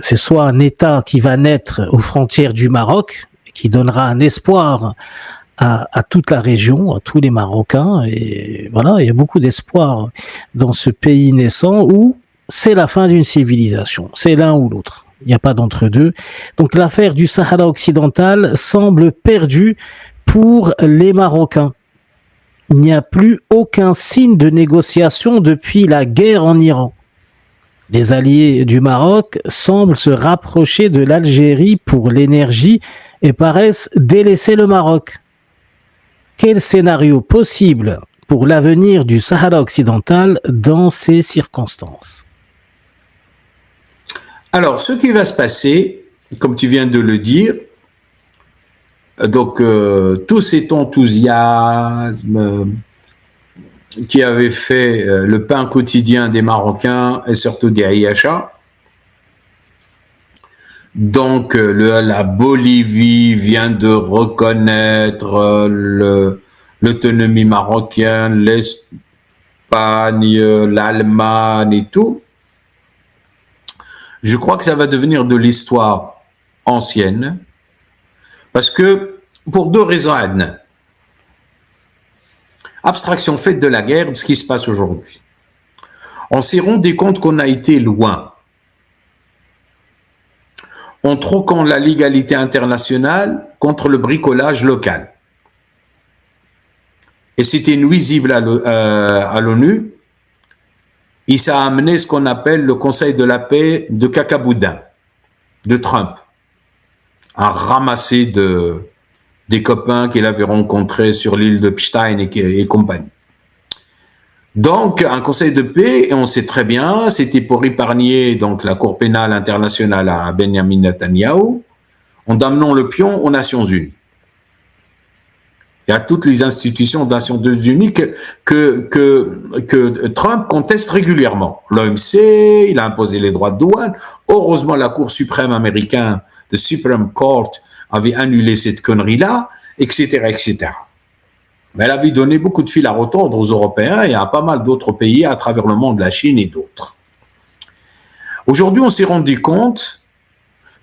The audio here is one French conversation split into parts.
c'est soit un État qui va naître aux frontières du Maroc, qui donnera un espoir à toute la région, à tous les Marocains, et voilà, il y a beaucoup d'espoir dans ce pays naissant où c'est la fin d'une civilisation, c'est l'un ou l'autre. Il n'y a pas d'entre-deux. Donc l'affaire du Sahara occidental semble perdue pour les Marocains. Il n'y a plus aucun signe de négociation depuis la guerre en Iran. Les alliés du Maroc semblent se rapprocher de l'Algérie pour l'énergie et paraissent délaisser le Maroc. Quel scénario possible pour l'avenir du Sahara occidental dans ces circonstances? Alors, ce qui va se passer, comme tu viens de le dire, donc tout cet enthousiasme qui avait fait le pain quotidien des Marocains et surtout des Aïacha, donc la Bolivie vient de reconnaître l'autonomie marocaine, l'Espagne, l'Allemagne et tout. Je crois que ça va devenir de l'histoire ancienne parce que pour deux raisons. Abstraction faite de la guerre, de ce qui se passe aujourd'hui. On s'est rendu compte qu'on a été loin. En troquant la légalité internationale contre le bricolage local. Et c'était nuisible à l'ONU. Et ça a amené ce qu'on appelle le Conseil de la paix de Cacaboudin, de Trump. Un ramassé des copains qu'il avait rencontrés sur l'île de Pstein et compagnie. Donc, un conseil de paix, et on sait très bien, c'était pour épargner donc, la Cour pénale internationale à Benjamin Netanyahu, en amenant le pion aux Nations Unies. Il y a toutes les institutions des Nations Unies que Trump conteste régulièrement. L'OMC, il a imposé les droits de douane. Heureusement, la Cour suprême américaine, the Supreme Court, avait annulé cette connerie-là, etc., etc. Mais elle avait donné beaucoup de fil à retordre aux Européens et à pas mal d'autres pays à travers le monde, la Chine et d'autres. Aujourd'hui, on s'est rendu compte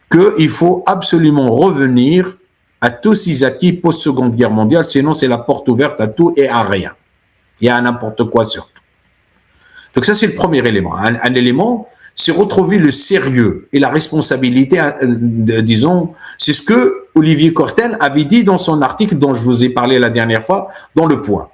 qu'il faut absolument revenir à tous ces acquis post-seconde guerre mondiale, sinon c'est la porte ouverte à tout et à rien. Et à n'importe quoi surtout. Donc ça, c'est le premier élément. Un élément, c'est retrouver le sérieux et la responsabilité, disons, c'est ce que Olivier Courtel avait dit dans son article dont je vous ai parlé la dernière fois, dans Le Point.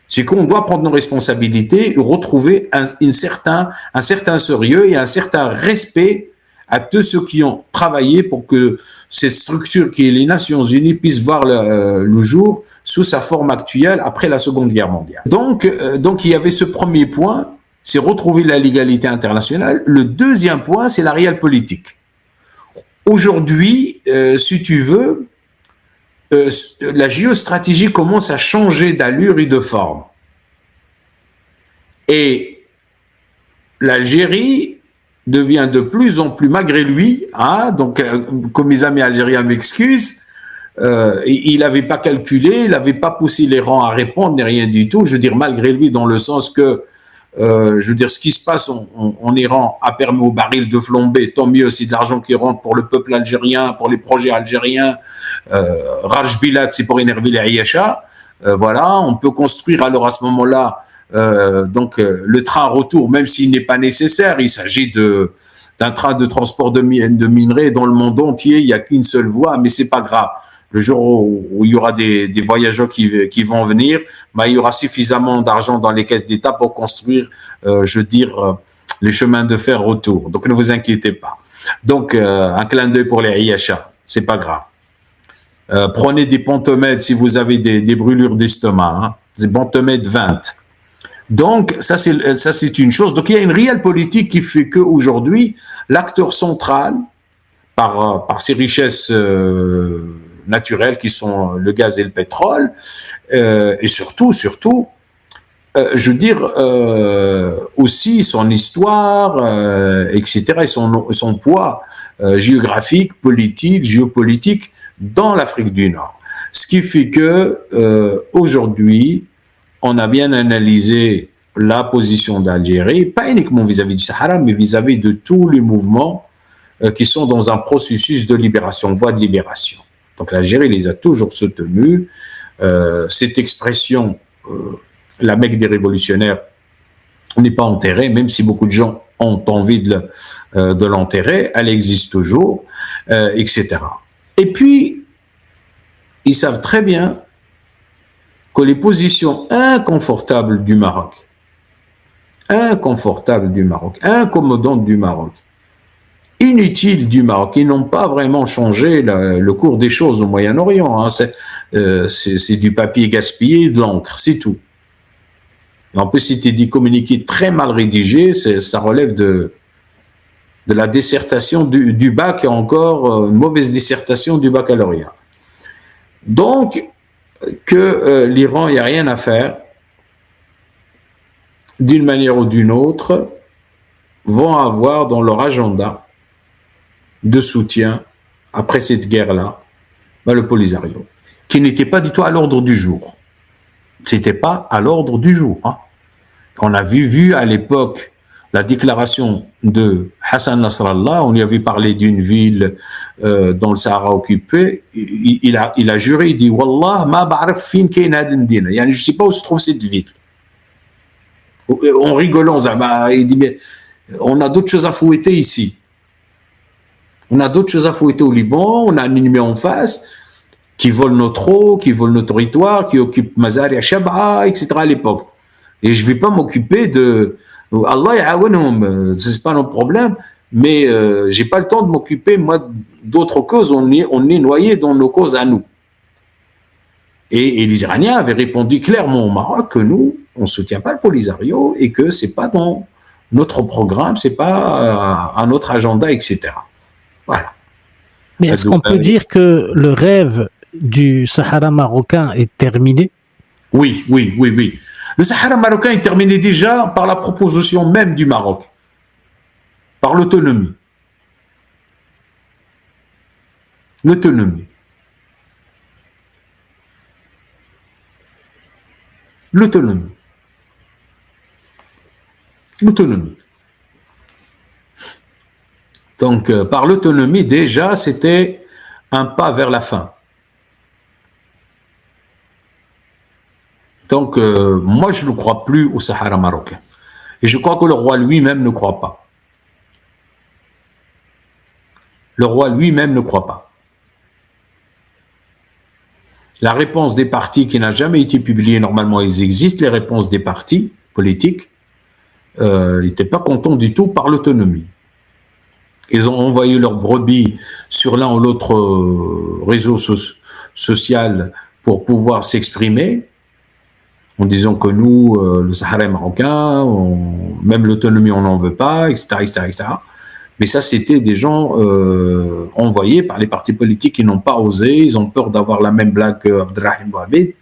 C'est qu'on doit prendre nos responsabilités et retrouver un certain sérieux et un certain respect à tous ceux qui ont travaillé pour que cette structure qui est les Nations Unies puisse voir le jour sous sa forme actuelle après la Seconde Guerre mondiale. Donc il y avait ce premier point, c'est retrouver la légalité internationale. Le deuxième point, c'est la réelle politique. Aujourd'hui, si tu veux, la géostratégie commence à changer d'allure et de forme. Et l'Algérie devient de plus en plus, malgré lui, donc comme mes amis algériens m'excusent, il n'avait pas calculé, il n'avait pas poussé les rangs à répondre, ni rien du tout. Je veux dire, malgré lui, dans le sens que, je veux dire, ce qui se passe en Iran a permis au baril de flamber, tant mieux, c'est de l'argent qui rentre pour le peuple algérien, pour les projets algériens. Raj Bilad, c'est pour énerver les Aïacha. Voilà, on peut construire alors à ce moment-là le train retour, même s'il n'est pas nécessaire. Il s'agit d'un train de transport de minerais dans le monde entier. Il n'y a qu'une seule voie, mais c'est pas grave. Le jour où il y aura des voyageurs qui vont venir, il y aura suffisamment d'argent dans les caisses d'État pour construire, les chemins de fer retour. Donc ne vous inquiétez pas. Donc un clin d'œil pour les Aïacha, c'est pas grave. Prenez des Pontomèdes si vous avez des brûlures d'estomac, des Pontomèdes 20. Donc ça c'est une chose. Donc il y a une réelle politique qui fait qu'aujourd'hui l'acteur central par ses richesses naturelles qui sont le gaz et le pétrole et surtout je veux dire aussi son histoire etc. et son poids géographique, politique, géopolitique dans l'Afrique du Nord. Ce qui fait que aujourd'hui, on a bien analysé la position d'Algérie, pas uniquement vis-à-vis du Sahara, mais vis-à-vis de tous les mouvements qui sont dans un processus de libération, voie de libération. Donc l'Algérie les a toujours soutenus. Cette expression, la Mecque des révolutionnaires, n'est pas enterrée, même si beaucoup de gens ont envie de l'enterrer, elle existe toujours, etc. Et puis, ils savent très bien que les positions inconfortables du Maroc, incommodantes du Maroc, inutiles du Maroc, ils n'ont pas vraiment changé le cours des choses au Moyen-Orient. Hein. C'est du papier gaspillé, de l'encre, c'est tout. Et en plus, c'était des communiqués très mal rédigés, ça relève de la dissertation du bac et encore une mauvaise dissertation du baccalauréat. Donc, que l'Iran, il n'y a rien à faire, d'une manière ou d'une autre, vont avoir dans leur agenda de soutien, après cette guerre-là, le Polisario, qui n'était pas du tout à l'ordre du jour. C'était pas à l'ordre du jour. Hein. On a vu à l'époque la déclaration de Hassan Nasrallah, on lui avait parlé d'une ville dans le Sahara occupé, il a juré, il dit « Wallah, ma ba'raf fin kayn had al-Medina » je ne sais pas où se trouve cette ville. En rigolant, il dit « Mais on a d'autres choses à fouetter ici. On a d'autres choses à fouetter au Liban, on a un ennemi en face qui vole notre eau, qui vole notre territoire, qui occupe Mazar et Shab'a, etc. à l'époque. Et je ne vais pas m'occuper de... Allah ya'awanhum, ce n'est pas notre problème, mais je n'ai pas le temps de m'occuper, moi, d'autres causes. On est noyé dans nos causes à nous. Et les Iraniens avaient répondu clairement au Maroc que nous, on ne soutient pas le Polisario et que ce n'est pas dans notre programme, ce n'est pas à notre agenda, etc. Voilà. Mais est-ce qu'on peut dire que le rêve du Sahara marocain est terminé? Oui. Le Sahara marocain est terminé déjà par la proposition même du Maroc, par l'autonomie. L'autonomie. Donc, par l'autonomie, déjà, c'était un pas vers la fin. Donc, moi, je ne crois plus au Sahara marocain. Et je crois que le roi lui-même ne croit pas. Le roi lui-même ne croit pas. La réponse des partis qui n'a jamais été publiée, normalement, ils existent, les réponses des partis politiques, n'étaient pas contents du tout par l'autonomie. Ils ont envoyé leurs brebis sur l'un ou l'autre réseau social pour pouvoir s'exprimer, en disant que nous, le Sahara est marocain, même l'autonomie, on n'en veut pas, etc. Mais ça, c'était des gens envoyés par les partis politiques qui n'ont pas osé, ils ont peur d'avoir la même blague que Abdelrahim Bouhabid,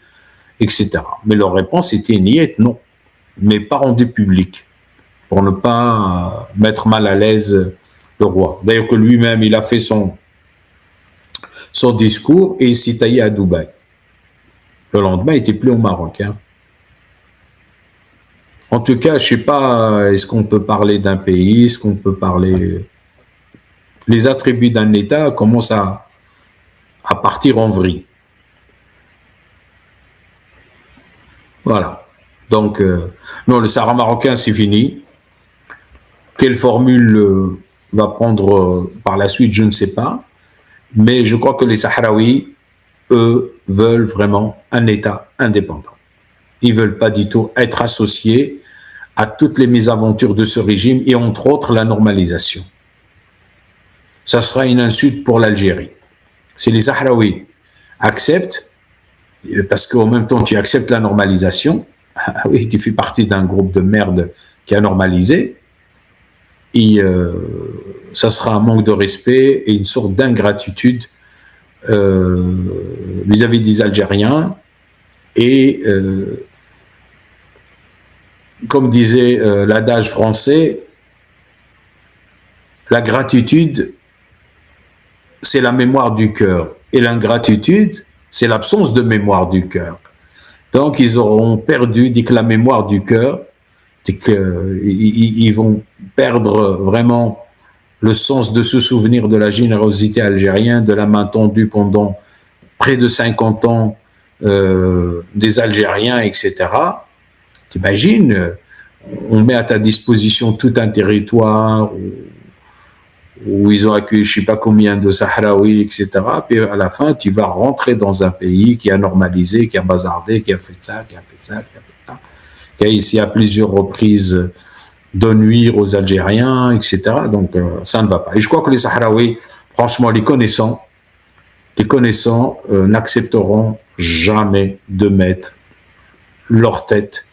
etc. Mais leur réponse était niette, non, mais pas rendue publique, pour ne pas mettre mal à l'aise le roi. D'ailleurs que lui-même, il a fait son discours et il s'est taillé à Dubaï. Le lendemain, il n'était plus au Maroc. Hein. En tout cas, je ne sais pas, est-ce qu'on peut parler d'un pays, est-ce qu'on peut parler... Les attributs d'un État commencent à partir en vrille. Voilà. Donc, non, le Sahara marocain, c'est fini. Quelle formule va prendre par la suite, je ne sais pas. Mais je crois que les Sahraouis, eux, veulent vraiment un État indépendant. Ils ne veulent pas du tout être associés à toutes les mésaventures de ce régime et entre autres la normalisation. Ça sera une insulte pour l'Algérie. Si les Sahraouis acceptent, parce qu'en même temps tu acceptes la normalisation, ah oui, tu fais partie d'un groupe de merde qui a normalisé, et ça sera un manque de respect et une sorte d'ingratitude vis-à-vis des Algériens. Et comme disait l'adage français, la gratitude, c'est la mémoire du cœur. Et l'ingratitude, c'est l'absence de mémoire du cœur. Donc, ils auront perdu, dit que la mémoire du cœur, c'est qu'ils vont perdre vraiment le sens de se souvenir de la générosité algérienne, de la main tendue pendant près de 50 ans des Algériens, etc. T'imagines, on met à ta disposition tout un territoire où ils ont accueilli je ne sais pas combien de Sahraouis, etc. Puis à la fin, tu vas rentrer dans un pays qui a normalisé, qui a bazardé, qui a fait ça, qui a fait ça, qui a fait ça, qui a essayé à plusieurs reprises de nuire aux Algériens, etc. Donc ça ne va pas. Et je crois que les Sahraouis, franchement, les connaissants n'accepteront jamais de mettre leur tête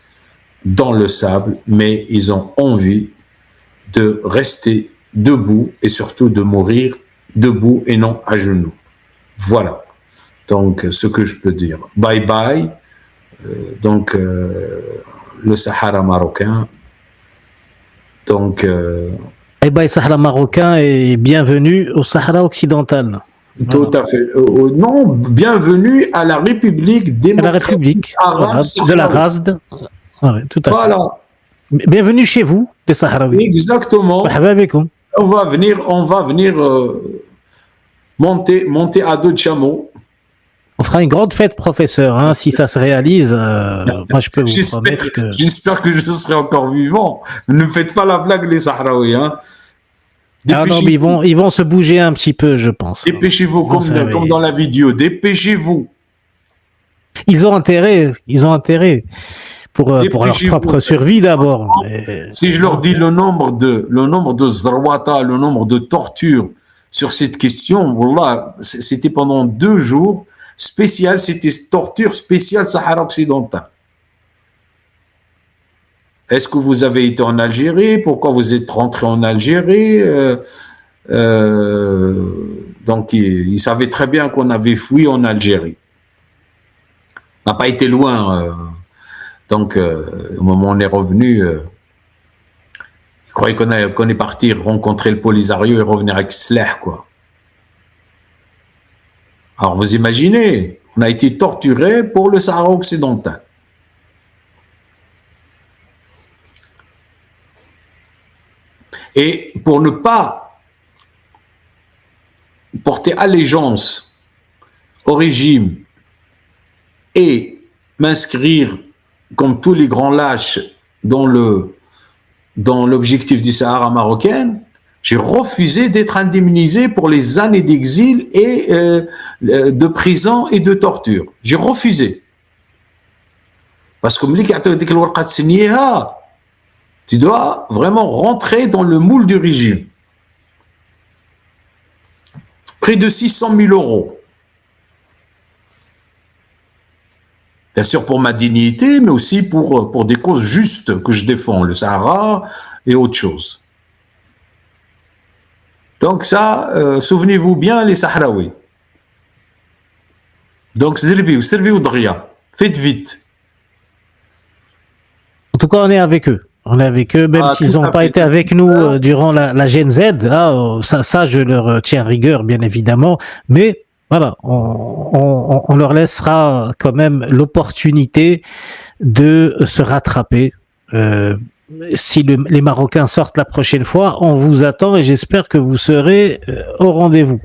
dans le sable, mais ils ont envie de rester debout et surtout de mourir debout et non à genoux. Voilà. Donc, ce que je peux dire. Bye bye. Le Sahara marocain. Donc. Bye bye Sahara marocain et bienvenue au Sahara occidental. Tout à fait. Non, bienvenue à la République démocratique arabe de la Razd. Ouais, tout à voilà. Fait. Bienvenue chez vous, les Sahraouis. Exactement. On va venir monter à dos de chameau. On fera une grande fête, professeur, hein, si ça se réalise. Moi, je peux vous promettre que... J'espère que je serai encore vivant. Ne faites pas la blague, les Sahraouis. Hein. Ah non, mais ils vont se bouger un petit peu, je pense. Dépêchez-vous, comme dans la vidéo. Dépêchez-vous. Ils ont intérêt. Pour leur propre survie d'abord. Si je leur dis le nombre de zrawata, le nombre de tortures sur cette question, voilà, c'était pendant 2 jours spécial, c'était torture spéciale Sahara occidental. Est-ce que vous avez été en Algérie? Pourquoi vous êtes rentré en Algérie? Donc, ils savaient très bien qu'on avait fui en Algérie. On n'a pas été loin. Donc, au moment où on est revenu, ils croyaient qu'on est parti rencontrer le Polisario et revenir avec Sleh, quoi. Alors, vous imaginez, on a été torturé pour le Sahara occidental. Et pour ne pas porter allégeance au régime et m'inscrire comme tous les grands lâches dans l'objectif du Sahara marocain, j'ai refusé d'être indemnisé pour les années d'exil et de prison et de torture. J'ai refusé. Parce que tu dois vraiment rentrer dans le moule du régime. Près de 600 000 euros. Bien sûr pour ma dignité, mais aussi pour des causes justes que je défends, le Sahara et autre chose. Donc ça, souvenez-vous bien les Sahraouis. Donc servez-vous de rien. Faites vite. En tout cas, on est avec eux. On est avec eux, même s'ils n'ont pas été avec nous durant la Gen Z. Là, ça, je leur tiens rigueur, bien évidemment. Mais voilà, on leur laissera quand même l'opportunité de se rattraper. Si les Marocains sortent la prochaine fois, on vous attend et j'espère que vous serez au rendez-vous.